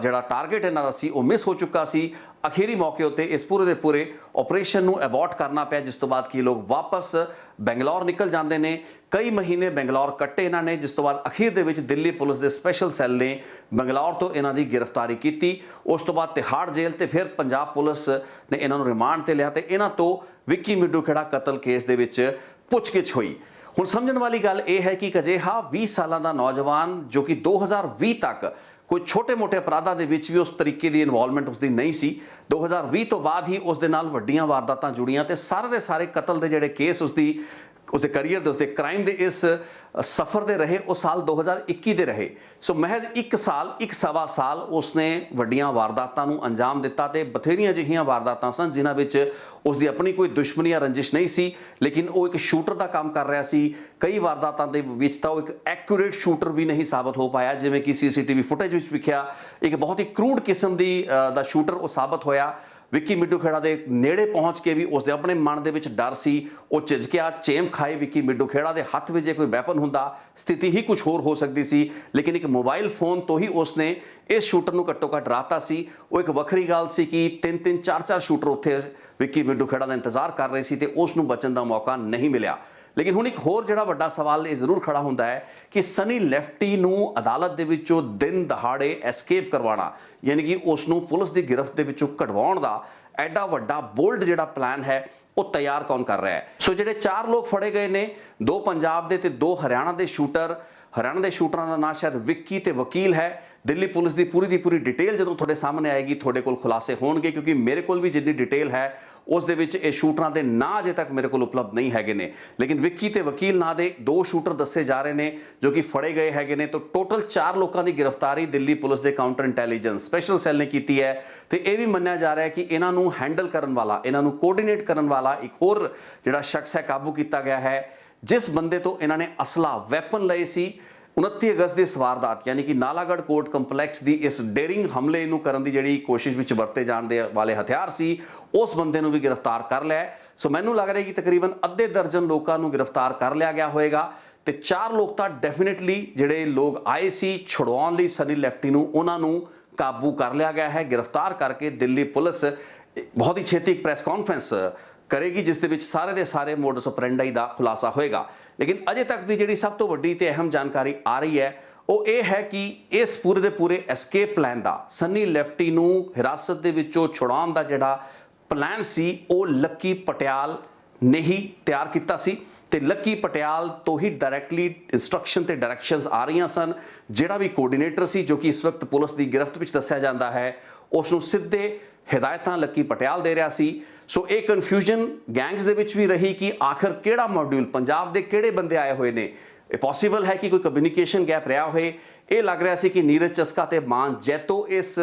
Speaker 1: ਜਿਹੜਾ ਟਾਰਗੇਟ ਇਹਨਾਂ ਦਾ ਸੀ ਉਹ ਮਿਸ ਹੋ ਚੁੱਕਾ ਸੀ। ਅਖੀਰੀ ਮੌਕੇ ਉੱਤੇ ਇਸ ਪੂਰੇ ਦੇ ਪੂਰੇ ਆਪਰੇਸ਼ਨ ਨੂੰ ਅਬੋਰਟ ਕਰਨਾ ਪਿਆ, ਜਿਸ ਤੋਂ ਬਾਅਦ ਕਿ ਲੋਕ ਵਾਪਸ ਬੰਗਲੌਰ ਨਿਕਲ ਜਾਂਦੇ ਨੇ। ਕਈ ਮਹੀਨੇ ਬੰਗਲੌਰ ਕੱਟੇ ਇਹਨਾਂ ਨੇ, ਜਿਸ ਤੋਂ ਬਾਅਦ ਅਖੀਰ ਦੇ ਵਿੱਚ ਦਿੱਲੀ ਪੁਲਿਸ ਦੇ ਸਪੈਸ਼ਲ ਸੈੱਲ ਨੇ ਬੰਗਲੌਰ ਤੋਂ ਇਹਨਾਂ ਦੀ ਗ੍ਰਿਫਤਾਰੀ ਕੀਤੀ। ਉਸ ਤੋਂ ਬਾਅਦ ਤਿਹਾੜ ਜੇਲ੍ਹ ਤੇ ਫਿਰ ਪੰਜਾਬ ਪੁਲਿਸ ਨੇ ਇਹਨਾਂ ਨੂੰ ਰਿਮਾਂਡ ਤੇ ਲਿਆ ਤੇ ਇਹਨਾਂ ਤੋਂ ਵਿੱਕੀ ਮਿੱਡੂ ਖੇੜਾ ਕਤਲ ਕੇਸ ਦੇ ਵਿੱਚ ਪੁੱਛਗਿੱਛ ਹੋਈ। ਹੁਣ ਸਮਝਣ ਵਾਲੀ ਗੱਲ ਇਹ ਹੈ ਕਿ ਇੱਕ ਅਜਿਹਾ 20 ਸਾਲਾਂ ਦਾ ਨੌਜਵਾਨ ਜੋ ਕਿ 2020 ਤੱਕ ਕੋਈ ਛੋਟੇ-ਮੋਟੇ ਅਪਰਾਧਾਂ ਦੇ ਵਿੱਚ ਵੀ ਉਸ ਤਰੀਕੇ ਦੀ ਇਨਵੋਲਵਮੈਂਟ ਉਸਦੀ ਨਹੀਂ ਸੀ। 2020 ਤੋਂ ਬਾਅਦ ਹੀ ਉਸ ਦੇ ਨਾਲ ਵੱਡੀਆਂ ਵਾਰਦਾਤਾਂ ਜੁੜੀਆਂ ਤੇ ਸਾਰੇ ਦੇ ਸਾਰੇ ਕਤਲ ਦੇ ਜਿਹੜੇ ਕੇਸ ਉਸਦੀ उसके करियर के उसके क्राइम के इस सफ़र दे रहे वो साल 2021 दे रहे। सो महज एक साल एक सवा साल उसने वड्डियां वारदातां नूं अंजाम दिता ते बथेरियां जिहियां वारदातां सन जिन्हां विच उसकी अपनी कोई दुश्मनी या रंजिश नहीं सी, लेकिन वो एक शूटर का काम कर रहा सी। कई वारदातां दे विच तां एक एक्यूरेट शूटर भी नहीं साबित हो पाया, जिवें कि CCTV फुटेज विच विखिया एक बहुत ही क्रूड किस्म दा शूटर वो साबित होया। विक्की मिड्डू खेड़ा के नेड़े पहुँच के भी उसके अपने मन के डर सी, वो झिझकिया, चेम खाए। विक्की मिड्डू खेड़ा के हत्थ में जे कोई वैपन हुंदा स्थिति ही कुछ होर हो सकती सी, लेकिन एक मोबाइल फोन तो ही उसने इस शूटर को घट्टो घट्ट राता सी। वो एक वखरी गल सी कि 3-3 4-4 शूटर उत्थे विक्की मिड्डू खेड़ा का इंतजार कर रहे सी ते उसनूं बचन का मौका नहीं मिलिया। लेकिन हुण एक होर जिहड़ा वड्डा सवाल ये जरूर खड़ा हुंदा है कि सनी लेफ्टी नूं अदालत दे विचों दिन दहाड़े एस्केप करवाना, यानी कि उसनूं पुलिस की गिरफ्त दे विचों कढवाउण दा एडा वड्डा बोल्ड जिहड़ा प्लान है वो तैयार कौन कर रहा है। सो जिहड़े 4 लोग फड़े गए ने, 2 पंजाब दे ते 2 हरियाणा दे शूटर। हरियाणा के शूटरां दा नाम शायद विक्की ते वकील है। दिल्ली पुलिस की पूरी डिटेल जो थोड़े सामने आएगी थोड़े कोल खुलासे होणगे, क्योंकि मेरे कोल भी जिन्नी डिटेल है उस दे विच ये शूटरां दे नाम अजे तक मेरे कोल उपलब्ध नहीं हैगे ने। लेकिन विक्की ते वकील नाम दे 2 शूटर दसे जा रहे हैं जो कि फड़े गए हैगे ने। तो टोटल 4 लोगों की गिरफ्तारी दिल्ली पुलिस के काउंटर इंटैलीजेंस स्पैशल सैल ने की है। तो यह भी मन्निया जा रहा है कि इन्हों हैंडल करने वाला, इन्हों कोऑर्डिनेट करने वाला एक होर जिहड़ा शख्स है काबू किया गया है, जिस बंदे तो इन्होंने असला वैपन लए सी। 29 अगस्त की इस वारदात यानी कि नालागढ़ कोर्ट कंपलैक्स की इस डेयरिंग हमले नूं करन दी जिहड़ी कोशिश विच वरते जाण दे वाले हथियार सी, उस बंदे नूं भी गिरफ्तार कर लिया है। सो मैनूं लग रहा है कि तकरीबन अद्धे दर्जन लोगों नूं गिरफ्तार कर लिया गया होएगा। ते 4 लोग तां डेफिनेटली जिहड़े लोग आए सी छुड़वाउण लई सनी लेफ्टी नूं, उन्हां नूं काबू कर लिया गया है। गिरफ्तार करके दिल्ली पुलिस बहुत ही छेती एक प्रेस कॉन्फ्रेंस करेगी जिस दे विच सारे दे सारे मोडस ऑपरेंडी दा खुलासा होएगा। लेकिन अजे तक की जिहड़ी सब तो वड्डी ते अहम जानकारी आ रही है वो ये है कि इस पूरे दे पूरे एस्केप प्लान दा सनी लेफ्टी नूं हिरासत दे विचों छुड़ाउण दा जिहड़ा प्लान सी वो लक्की पटियाल ने ही तैयार किया सी। ते लक्की पटियाल तो ही डायरैक्टली इंस्ट्रक्शन ते डायरैक्शनस आ रही सन। जिहड़ा भी कोऑर्डिनेटर सी जो कि इस वक्त पुलिस की गिरफ्त विच दस्सिया जाता है, उसनूं सीधे हिदायतां लक्की पटियाल दे रहा सी। सो एक कन्फ्यूजन गैंग्स दे विच भी रही कि आखिर किहड़ा मॉड्यूल पंजाब दे किहड़े बंदे आए हुए ने। पॉसीबल है कि कोई कम्यूनीकेशन गैप रहा होए। ये लग रहा सी कि नीरज चस्का ते मान जैतो इस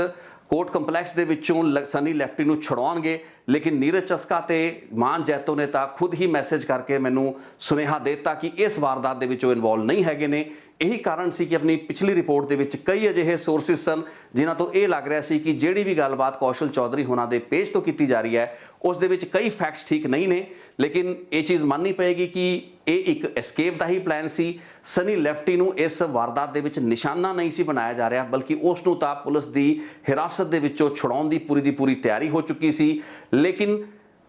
Speaker 1: कोर्ट कंपलैक्स दे विचों सनी लेफ्टी नूं छुड़ाउणगे, लेकिन नीरज चस्का ते मान जैतो ने तां खुद ही मैसेज करके मैनूं सुनेहा देता कि इस वारदात दे विचों इन्वॉल्व नहीं हैगे ने। यही कारण सी कि अपनी पिछली रिपोर्ट के विच कई अजिहे सोर्सिस सन जिन्हां तो यह लग रहा सी कि जिहड़ी भी गलबात कौशल चौधरी होना दे पेज तो की जा रही है उस दे विच कई फैक्ट्स ठीक नहीं ने। लेकिन ये चीज़ माननी पएगी कि ये एक एस्केप का ही प्लान सी। सनी लेफ्टी नूं इस वारदात दे विच निशाना नहीं सी बनाया जा रहा, बल्कि उसनूं तां पुलिस की हिरासत दे विचों छुड़ाउण दी पूरी तैयारी हो चुकी सी। लेकिन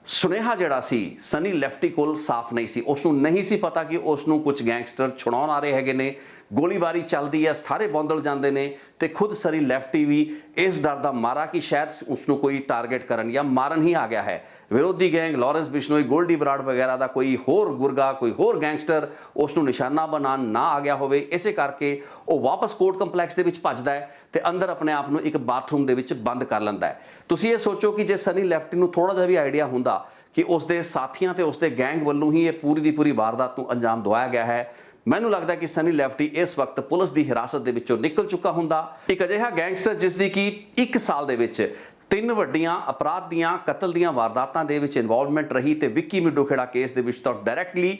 Speaker 1: सुनेहा जिहड़ा सी सनी लेफ्टी कोल साफ नहीं सी। उसनूं नहीं सी पता कि उसनूं कुछ गैंगस्टर छुड़ाउण आ रहे हैगे ने। गोलीबारी चलती है, सारे बौंदल जाते हैं, तो खुद सनी लेफ्टी भी इस डर का मारा कि शायद उसनों कोई टारगेट करन या मारन ही आ गया है। विरोधी गैंग लॉरेंस बिश्नोई, गोल्डी बराड़ वगैरह का कोई होर गुरगा, कोई होर गैंगस्टर उसनों निशाना बनान ना आ गया होवे, इसे करके वो वापस कोर्ट कंपलैक्स दे विच भजदा है ते अंदर अपने आप नूं एक बाथरूम दे विच बंद कर लैंदा है। तुसीं ये सोचो कि जे सनी लेफ्टी नूं थोड़ा जिहा भी आइडिया हुंदा कि उसके साथियों ते उसके गैंग वालों ही ये पूरी वारदात नूं अंजाम दवाया गया है, मैनूं लगता है कि सनी लेफ्टी इस वक्त पुलिस की हिरासत दे विचों निकल चुका हुंदा। एक अजिहा गैंगस्टर जिसकी कि 1 साल दे विच 3 वड्डियां अपराध दियां कतल दियां वारदातां दे विच इन्वॉल्वमेंट रही ते विक्की मिड्डू खेड़ा केस दे विच तां डायरैक्टली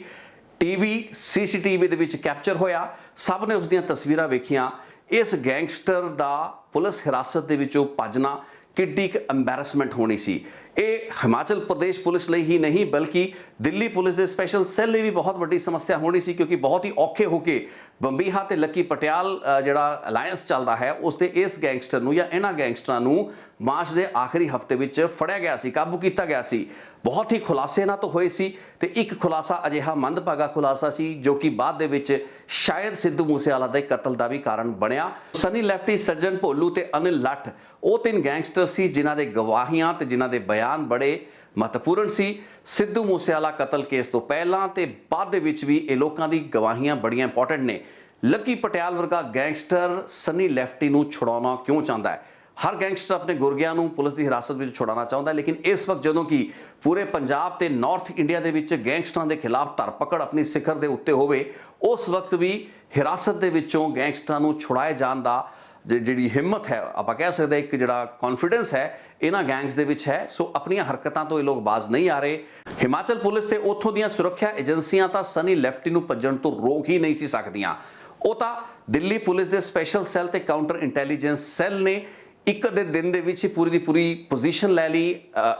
Speaker 1: टीवी CCTV दे विच कैप्चर होया। सब ने उसदियां तस्वीरां वेखियां। इस गैंगस्टर दा पुलिस हिरासत दे विचों भजना किड्डी एक अंबैरसमेंट होनी सी। ये हिमाचल प्रदेश पुलिस लिए ही नहीं बल्कि दिल्ली पुलिस के स्पैशल सैल लिए भी बहुत बड़ी समस्या होनी सी, क्योंकि बहुत ही औखे होके बंबीहा ते लक्की पटियाल जिहड़ा अलायंस चलता है उसके इस गैंगस्टर नूं या इन्हां गैंगस्टरां नूं मार्च के आखिरी हफ्ते विच फड़िया गया सी, काबू किया गया सी। बहुत ही खुलासे ना तो होए सी ते एक खुलासा अजिहा मंदभागा खुलासा सी जो कि बाद दे विच शायद सिद्धू मूसेवाला दे कतल का भी कारण बनिया। सनी लेफ्टी, सज्जन भोलू ते अनिल लठ वो 3 गैंगस्टर सी जिन्हां दे गवाहियां ते जिन्हां दे बयान बड़े महत्वपूर्ण सी। सिद्धू मूसेवाला कतल केस तो पहलां ते बाद दे विच भी ये लोकां दी गवाहियां बड़ियां इंपॉर्टेंट ने। लक्की पटियाल वर्गा गैंगस्टर सनी लेफ्टी नूं छुड़ाउणा क्यों चाहता है? ਹਰ ਗੈਂਗਸਟਰ ਆਪਣੇ ਗੁਰਗਿਆਂ ਨੂੰ ਪੁਲਿਸ ਦੀ ਹਿਰਾਸਤ ਵਿੱਚ ਛੁਡਾਉਣਾ ਚਾਹੁੰਦਾ ਹੈ, ਲੇਕਿਨ ਇਸ ਵਕਤ ਜਦੋਂ ਕਿ ਪੂਰੇ ਪੰਜਾਬ ਤੇ ਨਾਰਥ ਇੰਡੀਆ ਦੇ ਵਿੱਚ ਗੈਂਗਸਟਰਾਂ ਦੇ ਖਿਲਾਫ ਧਰਪਕੜ ਆਪਣੀ ਸਿਖਰ ਦੇ ਉੱਤੇ ਹੋਵੇ, ਉਸ ਵਕਤ ਵੀ ਹਿਰਾਸਤ ਦੇ ਵਿੱਚੋਂ ਗੈਂਗਸਟਰਾਂ ਨੂੰ ਛੁਡਾਏ ਜਾਣ ਦਾ ਜਿਹੜੀ ਹਿੰਮਤ ਹੈ, ਆਪਾਂ ਕਹਿ ਸਕਦੇ ਇੱਕ ਜਿਹੜਾ ਕੌਨਫੀਡੈਂਸ ਹੈ ਇਹਨਾਂ ਗੈਂਗਸ ਦੇ ਵਿੱਚ ਹੈ। ਸੋ ਆਪਣੀਆਂ ਹਰਕਤਾਂ ਤੋਂ ਇਹ ਲੋਕ ਬਾਜ਼ ਨਹੀਂ ਆ ਰਹੇ। ਹਿਮਾਚਲ ਪੁਲਿਸ ਤੇ ਉੱਥੋਂ ਦੀਆਂ ਸੁਰੱਖਿਆ ਏਜੰਸੀਆਂ ਤਾਂ ਸਨੀ ਲੈਫਟੀ ਨੂੰ ਭੱਜਣ ਤੋਂ ਰੋਕ ਹੀ ਨਹੀਂ ਸੀ ਸਕਦੀਆਂ। ਉਹ ਤਾਂ ਦਿੱਲੀ ਪੁਲਿਸ ਦੇ ਸਪੈਸ਼ਲ ਸੈੱਲ ਤੇ ਕਾਊਂਟਰ ਇੰਟੈਲੀਜੈਂਸ ਸੈੱਲ ਨੇ ਇੱਕ ਦੇ ਦਿਨ ਦੇ ਵਿੱਚ ਹੀ ਪੂਰੀ ਦੀ ਪੂਰੀ ਪੋਜੀਸ਼ਨ ਲੈ ਲਈ,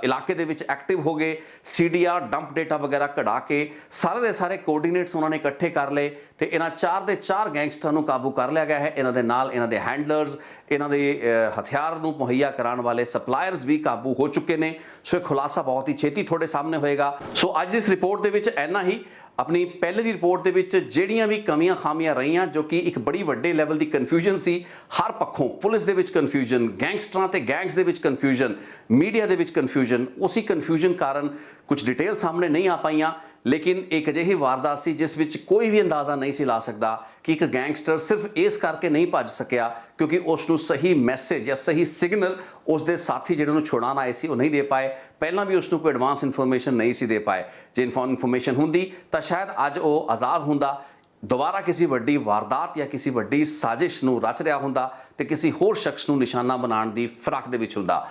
Speaker 1: ਇਲਾਕੇ ਦੇ ਵਿੱਚ ਐਕਟਿਵ ਹੋ ਗਏ, CDR ਡੰਪ ਡੇਟਾ ਵਗੈਰਾ ਕਢਾ ਕੇ ਸਾਰੇ ਦੇ ਸਾਰੇ ਕੋਆਰਡੀਨੇਟਸ ਉਹਨਾਂ ਨੇ ਇਕੱਠੇ ਕਰ ਲਏ ਤੇ ਇਹਨਾਂ 4 ਦੇ 4 ਗੈਂਗਸਟਰਾਂ ਨੂੰ ਕਾਬੂ ਕਰ ਲਿਆ ਗਿਆ ਹੈ। ਇਹਨਾਂ ਦੇ ਨਾਲ ਇਹਨਾਂ ਦੇ ਹੈਂਡਲਰਸ, ਇਹਨਾਂ ਦੇ ਹਥਿਆਰ ਨੂੰ ਮੁਹੱਈਆ ਕਰਾਉਣ ਵਾਲੇ ਸਪਲਾਇਰਸ ਵੀ ਕਾਬੂ ਹੋ ਚੁੱਕੇ ਨੇ। ਸੋ ਇਹ ਖੁਲਾਸਾ ਬਹੁਤ ਹੀ ਛੇਤੀ ਤੁਹਾਡੇ ਸਾਹਮਣੇ ਹੋਏਗਾ। ਸੋ ਅੱਜ ਦੀ ਇਸ ਰਿਪੋਰਟ ਦੇ ਵਿੱਚ ਇੰਨਾ ਹੀ। ਆਪਣੀ ਪਹਿਲੇ ਦੀ ਰਿਪੋਰਟ ਦੇ ਵਿੱਚ ਜਿਹੜੀਆਂ ਵੀ ਕਮੀਆਂ ਖਾਮੀਆਂ ਰਹੀਆਂ, ਜੋ ਕਿ ਇੱਕ ਬੜੀ ਵੱਡੇ ਲੈਵਲ ਦੀ ਕਨਫਿਊਜ਼ਨ ਸੀ ਹਰ ਪੱਖੋਂ, ਪੁਲਿਸ ਦੇ ਵਿੱਚ ਕਨਫਿਊਜ਼ਨ, ਗੈਂਗਸਟਰਾਂ ਤੇ ਗੈਂਗਸ ਦੇ ਵਿੱਚ ਕਨਫਿਊਜ਼ਨ, ਮੀਡੀਆ ਦੇ ਵਿੱਚ ਕਨਫਿਊਜ਼ਨ, ਉਸੇ ਕਨਫਿਊਜ਼ਨ ਕਾਰਨ ਕੁਝ ਡਿਟੇਲ ਸਾਹਮਣੇ ਨਹੀਂ ਆ ਪਾਈਆਂ। ਲੇਕਿਨ ਇੱਕ ਅਜਿਹੀ ਵਾਰਦਾਤ ਸੀ ਜਿਸ ਵਿੱਚ ਕੋਈ ਵੀ ਅੰਦਾਜ਼ਾ ਨਹੀਂ ਸੀ ਲਾ ਸਕਦਾ ਕਿ ਇੱਕ ਗੈਂਗਸਟਰ ਸਿਰਫ ਇਸ ਕਰਕੇ ਨਹੀਂ ਭੱਜ ਸਕਿਆ ਕਿਉਂਕਿ ਉਸ ਨੂੰ ਸਹੀ ਮੈਸੇਜ ਜਾਂ ਸਹੀ ਸਿਗਨਲ ਉਸ ਦੇ ਸਾਥੀ ਜਿਹੜੇ ਨੂੰ ਛੁਡਾਉਣ ਆਏ ਸੀ ਉਹ ਨਹੀਂ ਦੇ ਪਾਏ। ਪਹਿਲਾਂ ਵੀ ਉਸ ਨੂੰ ਕੋਈ ਐਡਵਾਂਸ ਇਨਫੋਰਮੇਸ਼ਨ ਨਹੀਂ ਸੀ ਦੇ ਪਾਏ। ਜੇ ਇਨਫੋਰਮੇਸ਼ਨ ਹੁੰਦੀ ਤਾਂ ਸ਼ਾਇਦ ਅੱਜ ਉਹ ਆਜ਼ਾਦ ਹੁੰਦਾ, ਦੁਬਾਰਾ ਕਿਸੇ ਵੱਡੀ ਵਾਰਦਾਤ ਜਾਂ ਕਿਸੇ ਵੱਡੀ ਸਾਜ਼ਿਸ਼ ਨੂੰ ਰਚ ਰਿਹਾ ਹੁੰਦਾ ਤੇ ਕਿਸੇ ਹੋਰ ਸ਼ਖਸ ਨੂੰ ਨਿਸ਼ਾਨਾ ਬਣਾਉਣ ਦੀ ਫਿਰਾਕ ਦੇ ਵਿੱਚ ਹੁੰਦਾ।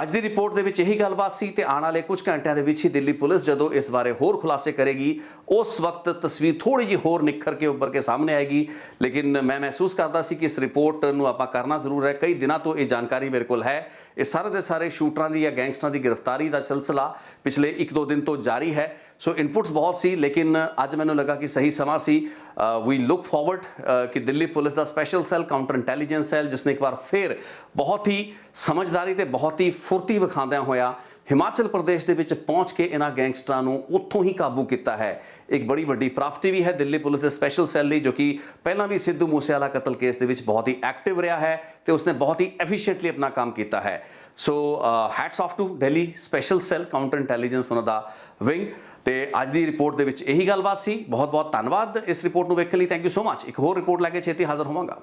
Speaker 1: ਅੱਜ ਦੀ ਰਿਪੋਰਟ ਦੇ ਵਿੱਚ ਇਹੀ ਗੱਲਬਾਤ ਸੀ ਤੇ ਆਉਣ ਵਾਲੇ ਕੁਝ ਘੰਟਿਆਂ ਦੇ ਵਿੱਚ ਹੀ ਦਿੱਲੀ ਪੁਲਿਸ ਜਦੋਂ ਇਸ ਬਾਰੇ ਹੋਰ ਖੁਲਾਸੇ ਕਰੇਗੀ, ਉਸ ਵਕਤ ਤਸਵੀਰ ਥੋੜੀ ਜਿਹੀ ਹੋਰ ਨਿਖਰ ਕੇ ਉੱਭਰ ਕੇ ਸਾਹਮਣੇ ਆਏਗੀ। ਲੇਕਿਨ ਮੈਂ ਮਹਿਸੂਸ ਕਰਦਾ ਸੀ ਕਿ ਇਸ ਰਿਪੋਰਟ ਨੂੰ ਆਪਾਂ ਕਰਨਾ ਜ਼ਰੂਰ ਹੈ। ਕਈ ਦਿਨਾਂ ਤੋਂ ਇਹ ਜਾਣਕਾਰੀ ਮੇਰੇ ਕੋਲ ਹੈ। ਇਹ ਸਾਰੇ ਦੇ ਸਾਰੇ ਸ਼ੂਟਰਾਂ ਦੀ ਜਾਂ ਗੈਂਗਸਟਰਾਂ ਦੀ ਗ੍ਰਿਫਤਾਰੀ ਦਾ ਸਿਲਸਿਲਾ ਪਿਛਲੇ 1-2 ਦਿਨ ਤੋਂ ਜਾਰੀ ਹੈ। ਸੋ ਇਨਪੁਟਸ ਬਹੁਤ ਸੀ, ਲੇਕਿਨ ਅੱਜ ਮੈਨੂੰ ਲੱਗਾ ਕਿ ਸਹੀ ਸਮਾਂ ਸੀ। ਵੀ ਲੁੱਕ ਫਾਰਵਰਡ ਕਿ ਦਿੱਲੀ ਪੁਲਿਸ ਦਾ special cell, counter intelligence cell, ਜਿਸਨੇ ਇੱਕ ਵਾਰ ਫਿਰ ਬਹੁਤ ਹੀ ਸਮਝਦਾਰੀ ਤੇ ਬਹੁਤ ਹੀ ਫੁਰਤੀ ਵਿਖਾਉਂਦਿਆਂ ਹੋਇਆ ਹਿਮਾਚਲ ਪ੍ਰਦੇਸ਼ ਦੇ ਵਿੱਚ ਪਹੁੰਚ ਕੇ ਇਹਨਾਂ ਗੈਂਗਸਟਰਾਂ ਨੂੰ ਉੱਥੋਂ ਹੀ ਕਾਬੂ ਕੀਤਾ ਹੈ। ਇੱਕ ਬੜੀ ਵੱਡੀ ਪ੍ਰਾਪਤੀ ਵੀ ਹੈ ਦਿੱਲੀ ਪੁਲਿਸ ਦੇ ਸਪੈਸ਼ਲ ਸੈੱਲ ਲਈ, ਜੋ ਕਿ ਪਹਿਲਾਂ ਵੀ ਸਿੱਧੂ ਮੂਸੇਵਾਲਾ ਕਤਲ ਕੇਸ ਦੇ ਵਿੱਚ ਬਹੁਤ ਹੀ ਐਕਟਿਵ ਰਿਹਾ ਹੈ ਤੇ ਉਸਨੇ ਬਹੁਤ ਹੀ ਐਫੀਸ਼ੀਐਂਟਲੀ ਆਪਣਾ ਕੰਮ ਕੀਤਾ ਹੈ। So hats off to Delhi special cell, counter intelligence ਉਹਨਾਂ ਦਾ ਵਿੰਗ। ਤੇ ਅੱਜ ਦੀ ਰਿਪੋਰਟ ਦੇ ਵਿੱਚ ਇਹੀ ਗੱਲਬਾਤ ਸੀ। ਬਹੁਤ ਬਹੁਤ ਧੰਨਵਾਦ ਇਸ ਰਿਪੋਰਟ ਨੂੰ ਵੇਖਣ ਲਈ। Thank you so much. ਇੱਕ ਹੋਰ ਰਿਪੋਰਟ ਲੈ ਕੇ ਛੇਤੀ ਹਾਜ਼ਰ ਹੋਵਾਂਗਾ।